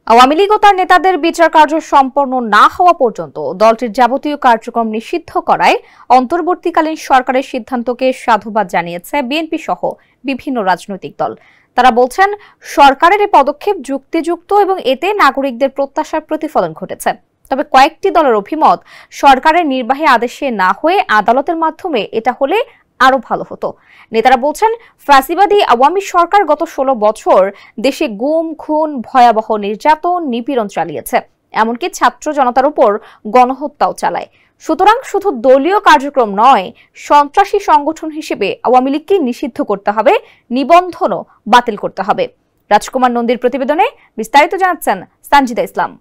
আওয়ামী লীগ ও তার নেতাদের বিচার কার্য সম্পন্ন না হওয়া পর্যন্ত দলটির যাবতীয় কার্যক্রম নিষিদ্ধ করায় অন্তর্বর্তীকালীন সরকারের সিদ্ধান্তকে সাধুবাদ জানিয়েছে বিএনপি সহ বিভিন্ন রাজনৈতিক দল। তারা বলছেন, সরকারের এই পদক্ষেপ যুক্তিযুক্ত এবং এতে নাগরিকদের প্রত্যাশার প্রতিফলন ঘটেছে। তবে কয়েকটি দলের অভিমত, সরকারের নির্বাহী আদেশে না হয়ে আদালতের মাধ্যমে এটা হলে আরো ভালো হতো। নেতারা বলছেন, ফ্যাসিবাদী আওয়ামী সরকার গত 16 বছর দেশে গুম, খুন, ভয়াবহ নির্যাতন, নিপীড়ন চালিয়েছে, এমনকি ছাত্র জনতার উপর গণহত্যাও চালায়। সুতরাং শুধু দলীয় কার্যক্রম নয়, সন্ত্রাসী সংগঠন হিসেবে আওয়ামী লীগকে নিষিদ্ধ করতে হবে, নিবন্ধনও বাতিল করতে হবে। রাজকুমার নন্দীর প্রতিবেদনে বিস্তারিত জানাচ্ছেন সানজিদা ইসলাম।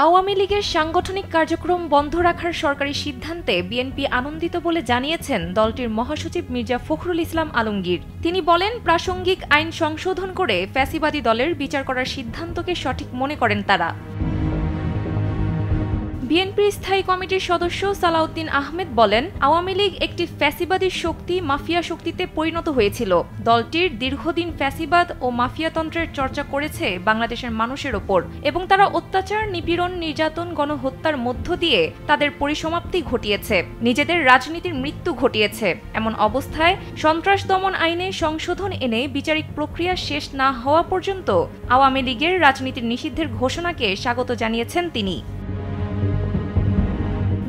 আওয়ামী লীগের সাংগঠনিক কার্যক্রম বন্ধ রাখার সরকারি সিদ্ধান্তে বিএনপি আনন্দিত বলে জানিয়েছেন দলটির মহাসচিব মির্জা ফখরুল ইসলাম আলমগীর। তিনি বলেন, প্রাসঙ্গিক আইন সংশোধন করে ফ্যাসিবাদী দলের বিচার করার সিদ্ধান্তকে সঠিক মনে করেন তারা। বিএনপির স্থায়ী কমিটির সদস্য সালাউদ্দিন আহমেদ বলেন, আওয়ামী লীগ একটি ফ্যাসিবাদী শক্তি, মাফিয়া শক্তিতে পরিণত হয়েছিল। দলটির দীর্ঘদিন ফ্যাসিবাদ ও মাফিয়াতন্ত্রের চর্চা করেছে বাংলাদেশের মানুষের ওপর এবং তারা অত্যাচার, নিপীড়ন, নির্যাতন, গণহত্যার মধ্য দিয়ে তাদের পরিসমাপ্তি ঘটিয়েছে, নিজেদের রাজনীতির মৃত্যু ঘটিয়েছে। এমন অবস্থায় সন্ত্রাস দমন আইনে সংশোধন এনে বিচারিক প্রক্রিয়া শেষ না হওয়া পর্যন্ত আওয়ামী লীগের রাজনীতির নিষিদ্ধের ঘোষণাকে স্বাগত জানিয়েছেন তিনি।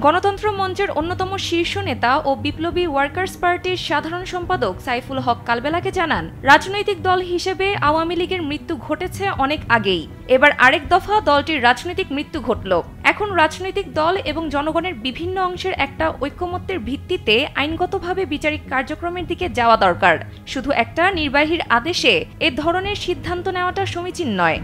গণতন্ত্র মঞ্চের অন্যতম শীর্ষ নেতা ও বিপ্লবী ওয়ার্কার্স পার্টির সাধারণ সম্পাদক সাইফুল হক কালবেলাকে জানান, রাজনৈতিক দল হিসেবে আওয়ামী লীগের মৃত্যু ঘটেছে অনেক আগেই। এবার আরেক দফা দলটির রাজনৈতিক মৃত্যু ঘটল। এখন রাজনৈতিক দল এবং জনগণের বিভিন্ন অংশের একটা ঐক্যমত্যের ভিত্তিতে আইনগতভাবে বিচারিক কার্যক্রমের দিকে যাওয়া দরকার। শুধু একটা নির্বাহীর আদেশে এ ধরনের সিদ্ধান্ত নেওয়াটা সমীচীন নয়।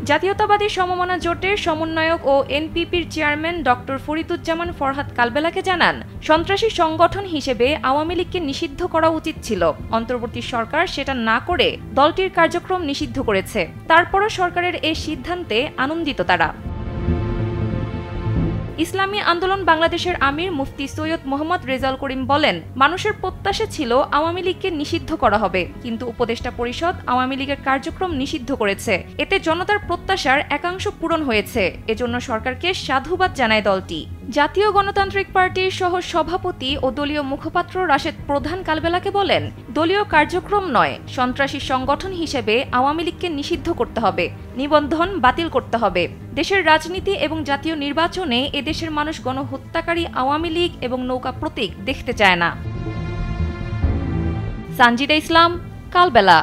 জাতীয়তাবাদী সমমনা জোটের সমন্বয়ক ও এনপিপির চেয়ারম্যান ডক্টর ফরিদুজ্জামান ফরহাদ কালবেলাকে জানান, সন্ত্রাসী সংগঠন হিসেবে আওয়ামী লীগকে নিষিদ্ধ করা উচিত ছিল। অন্তর্বর্তী সরকার সেটা না করে দলটির কার্যক্রম নিষিদ্ধ করেছে। তারপরও সরকারের এই সিদ্ধান্তে আনন্দিত তারা। ইসলামী আন্দোলন বাংলাদেশের আমির মুফতি সৈয়দ মোহাম্মদ রেজাউল করিম বলেন, মানুষের প্রত্যাশা ছিল আওয়ামী লীগকে নিষিদ্ধ করা হবে, কিন্তু উপদেষ্টা পরিষদ আওয়ামী লীগের কার্যক্রম নিষিদ্ধ করেছে। এতে জনতার প্রত্যাশার একাংশ পূরণ হয়েছে। এজন্য সরকারকে সাধুবাদ জানায় দলটি। জাতীয় গণতান্ত্রিক পার্টির সহ সভাপতি ও দলীয় মুখপাত্র রাশেদ প্রধান কালবেলাকে বলেন, দলীয় কার্যক্রম নয়, সন্ত্রাসী সংগঠন হিসেবে আওয়ামী লীগকে নিষিদ্ধ করতে হবে, নিবন্ধন বাতিল করতে হবে। দেশের রাজনীতি এবং জাতীয় নির্বাচনে এদেশের মানুষ গণহত্যাকারী আওয়ামী লীগ এবং নৌকা প্রতীক দেখতে চায় না। সানজিদা ইসলাম, কালবেলা।